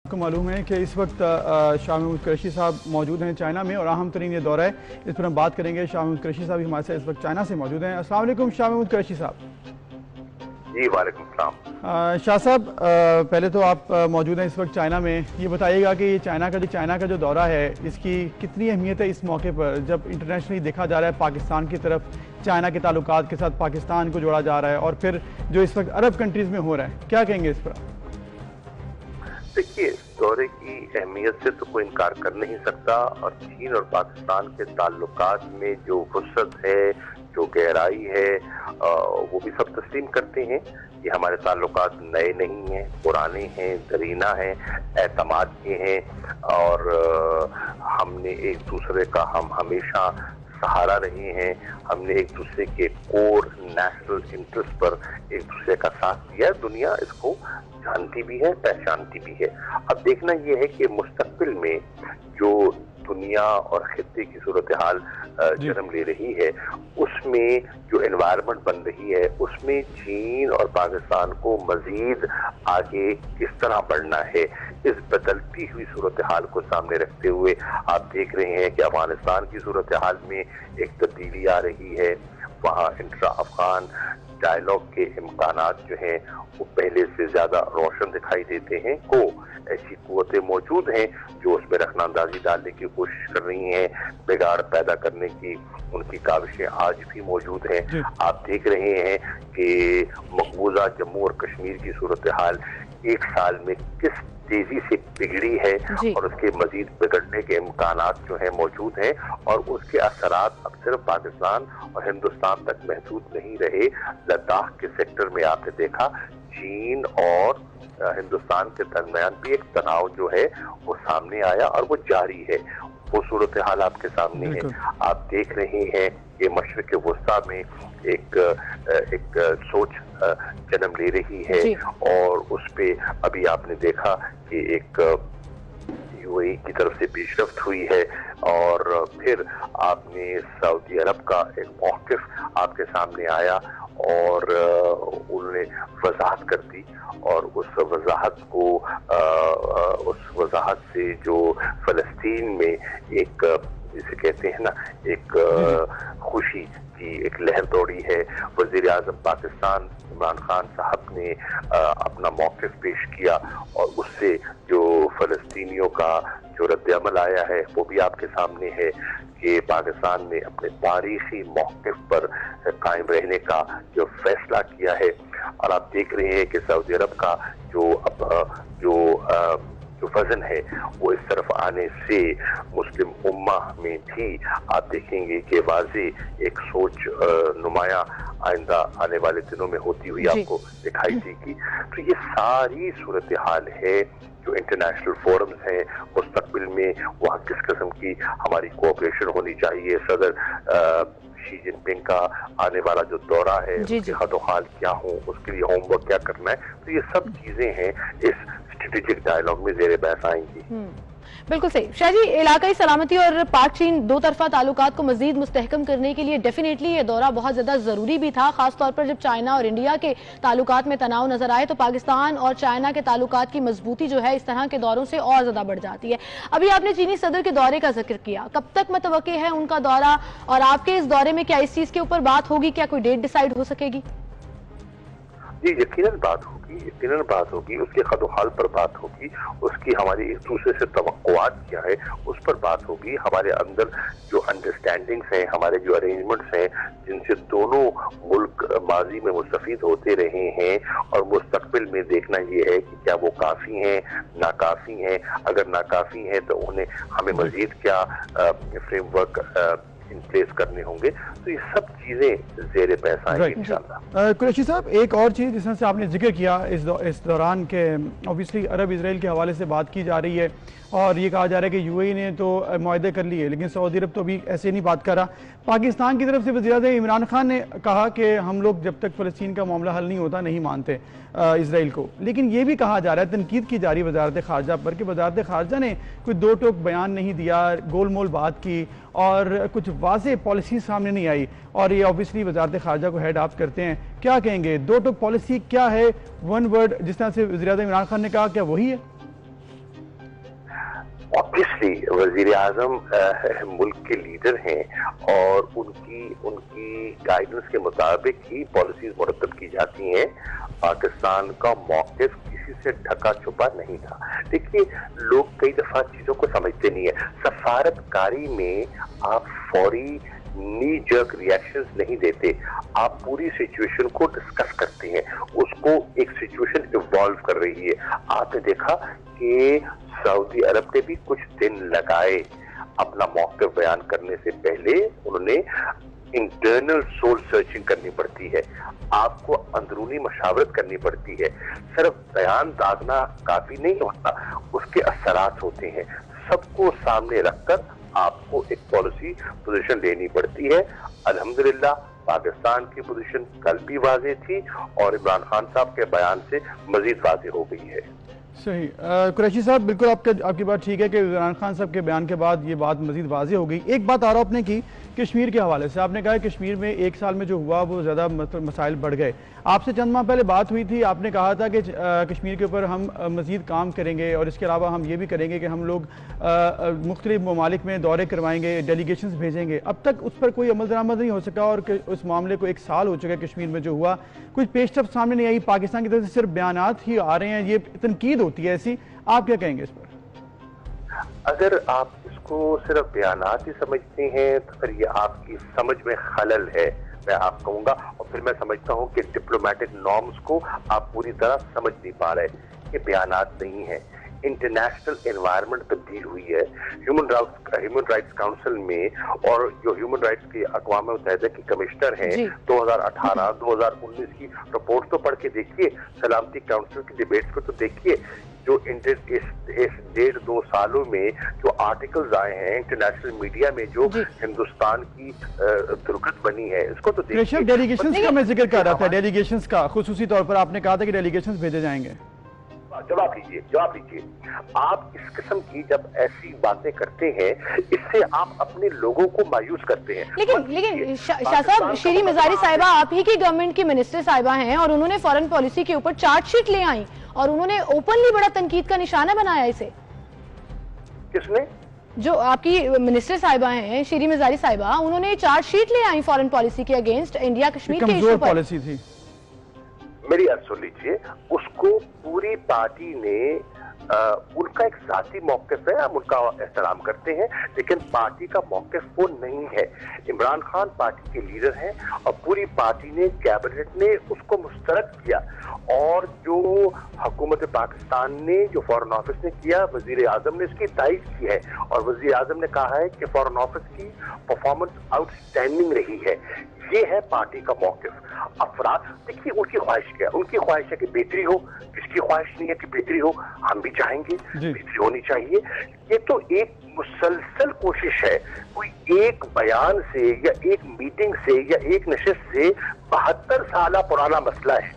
کو معلوم ہے کہ اس وقت شاہ محمود قریشی صاحب موجود ہیں چائنا میں، اور اہم ترین یہ دورہ ہے، اس پر ہم بات کریں گے۔ شاہ محمود قریشی صاحب ہمارے ساتھ اس وقت چائنا سے موجود ہیں۔ السلام علیکم شاہ محمود قریشی صاحب۔ جی وعلیکم السلام۔ شاہ صاحب، پہلے تو آپ موجود ہیں اس وقت چائنا میں، یہ بتائیے گا کہ یہ چائنا کا جو دورہ ہے اس کی کتنی اہمیت ہے اس موقع پر، جب انٹرنیشنلی دیکھا جا رہا ہے پاکستان کی طرف چائنا کے تعلقات کے ساتھ پاکستان کو جوڑا جا رہا ہے، اور پھر جو اس وقت عرب کنٹریز میں ہو رہا ہے، کیا کہیں گے اس پر؟ دیکھیے، اس دورے کی اہمیت سے تو کوئی انکار کر نہیں سکتا، اور چین اور پاکستان کے تعلقات میں جو وسعت ہے، جو گہرائی ہے، وہ بھی سب تسلیم کرتے ہیں۔ یہ ہمارے تعلقات نئے نہیں ہیں، پرانے ہیں، دیرینہ ہیں، اعتماد کے ہیں، اور ہم نے ایک دوسرے کا ہمیشہ سہارا رہے ہیں۔ ہم نے ایک دوسرے کے کور نیشنل انٹرسٹ پر ایک دوسرے کا ساتھ دیا۔ دنیا اس کو جانتی بھی ہے، پہچانتی بھی ہے۔ اب دیکھنا یہ ہے کہ مستقبل میں جو دنیا اور خطے کی صورتحال جنم لے رہی ہے، اس میں جو انوائرمنٹ بن رہی ہے، اس میں چین اور پاکستان کو مزید آگے کس طرح بڑھنا ہے، اس بدلتی ہوئی صورتحال کو سامنے رکھتے ہوئے آپ دیکھ رہے ہیں کہ افغانستان کی صورتحال میں ایک تبدیلی آ رہی ہے۔ وہاں انٹرا افغان ڈائلاگ کے امکانات جو ہیں وہ پہلے سے زیادہ روشن دکھائی دیتے ہیں۔ ایسی قوتیں موجود ہیں جو اس میں رخنہ اندازی ڈالنے کی کوشش کر رہی ہیں، بگاڑ پیدا کرنے کی ان کی کاوشیں آج بھی موجود ہیں۔ آپ دیکھ رہے ہیں کہ مقبوضہ جموں اور کشمیر کی صورتحال ایک سال میں کس تیزی سے بگڑی ہے، اور اس کے مزید بگڑنے کے امکانات جو ہیں موجود ہیں، اور اس کے اثرات اب صرف پاکستان اور ہندوستان تک محدود نہیں رہے۔ لداخ کے سیکٹر میں آپ نے دیکھا چین اور ہندوستان کے درمیان بھی ایک تناؤ جو ہے وہ سامنے آیا، اور وہ جاری ہے۔ وہ صورتحال آپ کے سامنے ہے۔ آپ دیکھ رہے ہیں کہ مشرق وسطیٰ میں ایک سوچ جنم لے رہی ہے، اور اس پہ ابھی آپ نے دیکھا کہ ایک یو اے ای کی طرف سے پیش رفت ہوئی ہے، اور پھر آپ نے سعودی عرب کا ایک موقف آپ کے سامنے آیا، اور انہوں نے وضاحت کر دی، اور اس وضاحت سے جو فلسطین میں ایک جسے کہتے ہیں نا ایک خوشی کی ایک لہر دوڑی ہے۔ وزیر اعظم پاکستان عمران خان صاحب نے اپنا موقف پیش کیا، اور اس سے جو فلسطینیوں کا جو رد عمل آیا ہے وہ بھی آپ کے سامنے ہے کہ پاکستان نے اپنے تاریخی موقف پر قائم رہنے کا جو فیصلہ کیا ہے۔ اور آپ دیکھ رہے ہیں کہ سعودی عرب کا جو وزن ہے وہ اس طرف آنے سے مسلم امہ میں بھی آپ دیکھیں گے کہ واضح ایک سوچ نمایاں آئندہ آنے والے دنوں میں ہوتی ہوئی آپ کو دکھائی دے گی۔ تو یہ ساری صورتحال ہے جو انٹرنیشنل فورمز ہیں، مستقبل میں وہاں کس قسم کی ہماری کوآپریشن ہونی چاہیے، صدر شی جن پنگ کا آنے والا جو دورہ ہے اس کے خط و خال کیا ہوں، اس کے لیے ہوم ورک کیا کرنا ہے، تو یہ سب چیزیں ہیں اس اسٹریٹجک ڈائلاگ میں زیر بحث آئیں گی۔ بالکل صحیح۔ شاہ جی، علاقائی سلامتی اور پاک چین دو طرفہ تعلقات کو مزید مستحکم کرنے کے لیے ڈیفینیٹلی یہ دورہ بہت زیادہ ضروری بھی تھا، خاص طور پر جب چائنا اور انڈیا کے تعلقات میں تناؤ نظر آئے تو پاکستان اور چائنا کے تعلقات کی مضبوطی جو ہے اس طرح کے دوروں سے اور زیادہ بڑھ جاتی ہے۔ ابھی آپ نے چینی صدر کے دورے کا ذکر کیا، کب تک متوقع ہے ان کا دورہ، اور آپ کے اس دورے میں کیا اس چیز کے اوپر بات ہوگی، کیا کوئی ڈیٹ ڈیسائیڈ ہو سکے گی؟ جی یقیناً بات ہوگی، اس کے خط و خال پر بات ہوگی، اس کی ہماری ایک دوسرے سے توقعات کیا ہے اس پر بات ہوگی، ہمارے اندر جو انڈرسٹینڈنگز ہیں، ہمارے جو ارینجمنٹس ہیں جن سے دونوں ملک ماضی میں مستفید ہوتے رہے ہیں، اور مستقبل میں دیکھنا یہ ہے کہ کیا وہ کافی ہیں، ناکافی ہیں۔ اگر ناکافی ہیں تو ہمیں مزید کیا فریم ورک ان پلیس کرنے ہوں گے، تو یہ سب چیزیں زیر بحث آئیں گے انشاءاللہ۔ قریشی صاحب، ایک اور چیز جس طرح سے آپ نے ذکر کیا اس دوران کے اوبیسلی عرب اسرائیل کے حوالے سے بات کی جا رہی ہے، اور یہ کہا جا رہا ہے کہ یو اے ای نے تو معاہدے کر لیے، لیکن سعودی عرب تو ابھی ایسے نہیں بات کر رہا۔ پاکستان کی طرف سے وزیر اعظم عمران خان نے کہا کہ ہم لوگ جب تک فلسطین کا معاملہ حل نہیں ہوتا نہیں مانتے اسرائیل کو، لیکن یہ بھی کہا جا رہا ہے، تنقید کی جا رہی ہے وزارت خارجہ پر کہ وزارت خارجہ نے کوئی دو ٹوک بیان نہیں دیا، گول مول بات کی، اور کچھ واضح پالیسی سامنے نہیں آئی، اور یہ اوبیسلی وزارت خارجہ کو ہیڈ آف کرتے ہیں۔ کیا کہیں گے، دو ٹوک پالیسی کیا ہے، ون ورڈ جس طرح سے وزیر اعظم عمران خان نے کہا، کیا وہی ہے؟ ऑब्वियसली वजीर आजम मुल्क के लीडर हैं और उनकी गाइडेंस के मुताबिक ही पॉलिसीज मुरतब की जाती हैं। पाकिस्तान का मौक़िफ़ किसी से ढका छुपा नहीं था। देखिए, लोग कई दफा चीजों को समझते नहीं है। सफारतकारी में आप फौरी नी जर्क रिएक्शंस नहीं देते, आप पूरी सिचुएशन को डिस्कस करते हैं, उसको एक सिचुएशन इवॉल्व कर रही है। आपने देखा कि सऊदी अरब ने भी कुछ दिन लगाए अपना मौक़िफ़ बयान करने से पहले। उन्होंने इंटरनल सोल सर्चिंग करनी पड़ती है, आपको अंदरूनी मशावरत करनी पड़ती है। सिर्फ बयान दागना काफी नहीं होता, उसके असरात होते हैं। सबको सामने रखकर आपको एक पॉलिसी पोजीशन लेनी पड़ती है। अल्हम्दुलिल्लाह पाकिस्तान की पोजीशन कल भी वाज़ेह थी और इमरान खान साहब के बयान से मजीद वाज़ेह हो गई है। सही। कुरैशी साहब, बिल्कुल आपकी बात ठीक है कि इमरान खान साहब के बयान के बाद ये बात मजीद वाज़ेह हो गई। एक बात आरोप ने की कश्मीर के हवाले से, आपने कहा कश्मीर में एक साल में जो हुआ वो ज़्यादा मसाइल बढ़ गए। आपसे चंद माह पहले बात हुई थी, आपने कहा था कि कश्मीर के ऊपर हम मज़ीद काम करेंगे और इसके अलावा हम ये भी करेंगे कि हम लोग मुख्तलिफ ममालिक में दौरे करवाएंगे, डेलीगेशंस भेजेंगे। अब तक उस पर कोई अमल दरामद नहीं हो सका और उस मामले को एक साल हो चुका है। कश्मीर में जो हुआ कुछ पेशरफ्त सामने नहीं आई, पाकिस्तान की तरफ से सिर्फ बयानात ही आ रहे हैं, ये तनकीद होती है ऐसी। आप क्या कहेंगे इस पर? अगर आप इसको सिर्फ बयानात ही समझते हैं तो फिर ये आपकी समझ में खलल है, मैं आप कहूँगा। और फिर मैं समझता हूँ कि डिप्लोमेटिक नॉर्म्स को आप पूरी तरह समझ नहीं पा रहे। ये बयानात नहीं है, इंटरनेशनल एनवायरनमेंट तब्दील हुई है। ह्यूमन राइट्स काउंसिल में, और जो ह्यूमन राइट्स के अक़वाम मुत्तहिदा की कमिश्नर हैं, 2018-2019 की रिपोर्ट तो पढ़ के देखिए, सलामती काउंसिल की डिबेट्स को तो देखिए। जो इस 1.5-2 सालों में जो आर्टिकल्स आए हैं इंटरनेशनल मीडिया में, जो हिंदुस्तान की दुर्गत बनी है, इसको तो देखिए। डेलीगेशंस का मैं जिक्र कर रहा था, डेलीगेशंस का खुसूसी तौर पर आपने कहा था कि डेलीगेशंस भेजे जाएंगे। जवाब लीजिए। आप इस किस्म की जब ऐसी बातें करते हैं, इससे आप अपने लोगों को मायूस करते हैं। लेकिन शाह साहब, शीरी मिजारी साहिबा आप ही की गवर्नमेंट की मिनिस्टर साहिबा हैं और उन्होंने फॉरेन पॉलिसी के ऊपर चार्जशीट ले आई और उन्होंने ओपनली बड़ा तनकीद का निशाना बनाया इसे। किसने? जो आपकी मिनिस्टर साहिबा हैं शीरी मिजारी साहिबा, उन्होंने चार्जशीट ले आई फॉरेन पॉलिसी के अगेंस्ट इंडिया कश्मीर के इशू पर। पॉलिसी थी। मेरी बात सुन लीजिए, उसको पूरी पार्टी ने उनका एक जाती मौक़िफ़ है, हम उनका एहतराम करते हैं, लेकिन पार्टी का मौक़िफ़ वो नहीं है। इमरान खान पार्टी के लीडर हैं और पूरी पार्टी ने, कैबिनेट ने उसको मुस्तरद किया। और जो हुकूमत पाकिस्तान ने, जो फॉरेन ऑफिस ने किया, वजीर आजम ने इसकी तारीफ की है और वजीर आजम ने कहा है कि फॉरेन ऑफिस की परफॉर्मेंस आउटस्टैंडिंग रही है। ये है पार्टी का मौक़िफ़। अफराद देखिए, उनकी ख्वाहिश क्या है? उनकी ख्वाहिश है कि बेहतरी हो, किसकी ख्वाहिश नहीं है कि बेहतरी हो? हम भी चाहेंगे बेहतरी होनी चाहिए। ये तो एक मुसलसल कोशिश है। कोई एक बयान से या एक मीटिंग से या एक नशिस्त से 72 साल पुराना मसला है।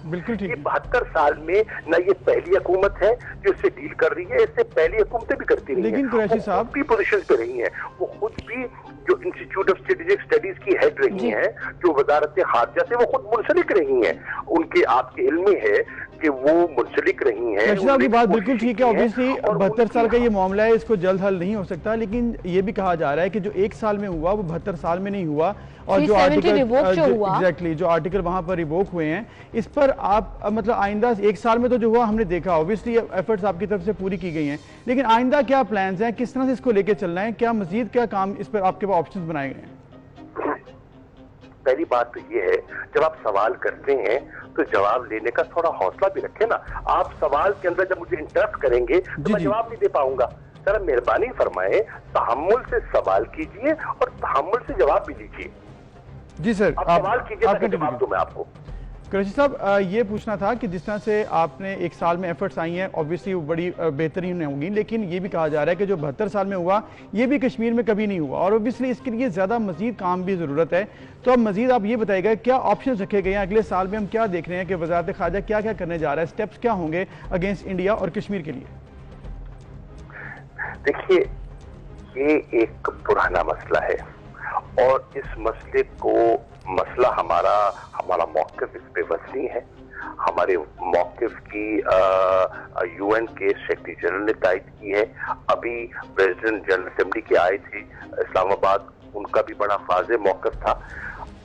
ये 72 साल में न ये पहली हुकूमत है जो इससे डील कर रही है, इससे पहली हुकूमतें भी करती रही हैं। लेकिन कुरैशी साहब भी पोजीशन पे रही हैं, वो खुद भी जो इंस्टीट्यूट ऑफ स्ट्रेटेजिक स्टडीज की हेड रही हैं, जो वजारत खारजा से वो खुद मुंसलिक रही हैं। उनके आपके इल्म में है कि वो मुंसलिक रही हैं। की बात बिल्कुल ठीक है। ऑब्वियसली 72 साल का ये मामला है, इसको जल्द हल नहीं हो सकता, लेकिन ये भी कहा जा रहा है कि जो 1 साल में हुआ वो 72 साल में नहीं हुआ। और जो आर्टिकल जो आर्टिकल वहां पर रिवोक हुए हैं, इस पर आप मतलब आइंदा 1 साल में तो जो हुआ हमने देखा, ऑब्वियसली एफर्ट्स आपकी तरफ से पूरी की गई हैं, लेकिन आइंदा क्या प्लान्स हैं, किस तरह से इसको लेके चलना है, क्या मजीद क्या काम इस पर आपके पास ऑप्शंस बनाए गए हैं? पहली बात तो ये है, जब आप सवाल करते हैं तो जवाब लेने का थोड़ा हौसला भी रखें ना। आप सवाल के अंदर जब मुझे इंटरप्ट करेंगे तो मैं जवाब नहीं दे पाऊंगा। सर मेहरबानी फरमाए, तहम्मुल से सवाल कीजिए और तहम्मुल से जवाब भी लीजिए। जी सर, आप सवाल कीजिए, जवाब दूं मैं आपको। कुरैशी साहब, ये पूछना था कि जिस तरह से आपने 1 साल में एफर्ट्स आई हैं, ऑब्वियसली वो बड़ी बेहतरीन होंगी, लेकिन ये भी कहा जा रहा है कि जो 72 साल में हुआ ये भी कश्मीर में कभी नहीं हुआ और ऑब्वियसली इसके लिए ज़्यादा मजीद काम भी ज़रूरत है। तो अब मजीद आप ये बताइएगा क्या ऑप्शन रखे गए हैं, अगले साल में हम क्या देख रहे हैं कि वज़ारत ख़ारजा क्या क्या करने जा रहा है, स्टेप्स क्या होंगे अगेंस्ट इंडिया और कश्मीर के लिए? देखिए, ये एक पुराना मसला है और इस मसले को हमारा मौक़िफ़ इस पे वज़नी है। हमारे मौक़िफ़ की UN के सेक्रेटरी जनरल ने तायद की है। अभी प्रेसिडेंट जनरल असेंबली के आए थे इस्लामाबाद, उनका भी बड़ा वाज़ेह मौक़िफ़ था।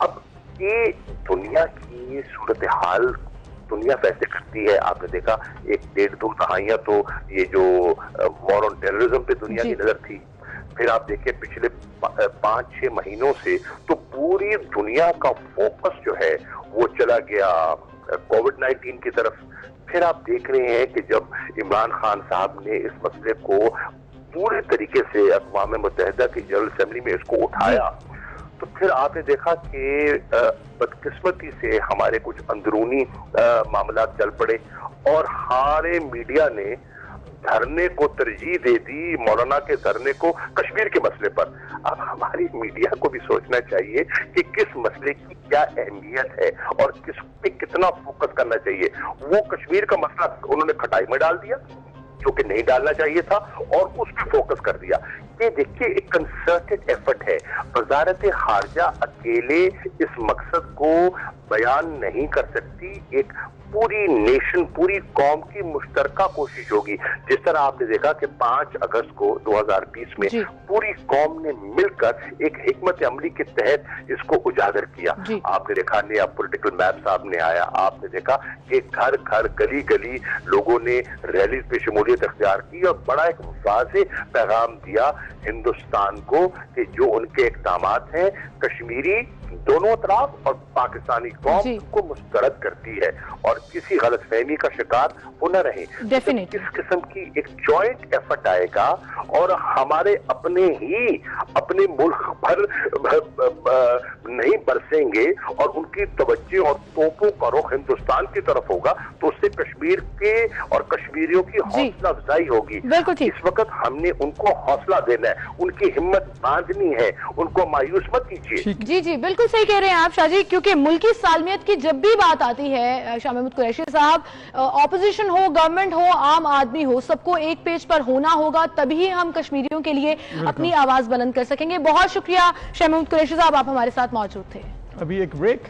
अब ये दुनिया की सूरत हाल दुनिया फैसले करती है। आपने देखा 1-1.5-2 दहाइयाँ तो ये जो वॉर ऑन टेररिज्म पे दुनिया की नज़र थी। फिर आप देखिए पिछले 5-6 महीनों से तो पूरी दुनिया का फोकस जो है वो चला गया कोविड-19 की तरफ। फिर आप देख रहे हैं कि जब इमरान खान साहब ने इस मसले को पूरे तरीके से अक़वाम मुत्तहिदा की जनरल असेंबली में इसको उठाया, तो फिर आपने देखा कि बदकिस्मती से हमारे कुछ अंदरूनी मामला चल पड़े और हमारे मीडिया ने धरने को तरजीह दे दी, मौलाना के धरने को कश्मीर के मसले पर। अब हमारी मीडिया को भी सोचना चाहिए कि किस मसले की क्या अहमियत है और किस पे कितना फोकस करना चाहिए। वो कश्मीर का मसला उन्होंने खटाई में डाल दिया जो कि नहीं डालना चाहिए था और उस पर फोकस कर दिया। ये देखिए एक कंसर्टेड एफर्ट है। वजारत खारजा अकेले इस मकसद को बयान नहीं कर सकती, एक पूरी नेशन, पूरी कौम की मुश्तरका कोशिश होगी। जिस तरह आपने देखा कि 5 अगस्त को 2020 में पूरी कौम ने मिलकर एक हिकमत अमली के तहत इसको उजागर किया। आपने देखा नया पॉलिटिकल मैप सामने आया, आपने देखा कि घर घर गली गली लोगों ने रैली पे शमूलियत इख्तियार की और बड़ा एक वाज़ेह पैगाम दिया हिंदुस्तान को कि जो उनके इक़दामात हैं कश्मीरी दोनों तरफ और पाकिस्तानी कौम को मुस्तरद करती है और किसी गलतफहमी का शिकार वो न रहे। तो इस किस्म की एक जॉइंट एफर्ट आएगा और हमारे अपने मुल्क भर नहीं बरसेंगे और उनकी तवज्जो और तोपों का रुख हिंदुस्तान की तरफ होगा, तो उससे कश्मीर के और कश्मीरियों की हौसला अफजाई होगी। इस वक्त हमने उनको हौसला देना है, उनकी हिम्मत बांधनी है, उनको मायूस मत कीजिए। जी जी बिल्कुल सही कह रहे हैं आप शाहजी, क्योंकि मुल्की सालमियत की जब भी बात आती है शाह महमूद कुरैशी साहब, ऑपोजिशन हो, गवर्नमेंट हो, आम आदमी हो, सबको एक पेज पर होना होगा, तभी हम कश्मीरियों के लिए अपनी आवाज बुलंद कर सकेंगे। बहुत शुक्रिया शाह महमूद कुरैशी साहब, आप हमारे साथ मौजूद थे। अभी एक ब्रेक।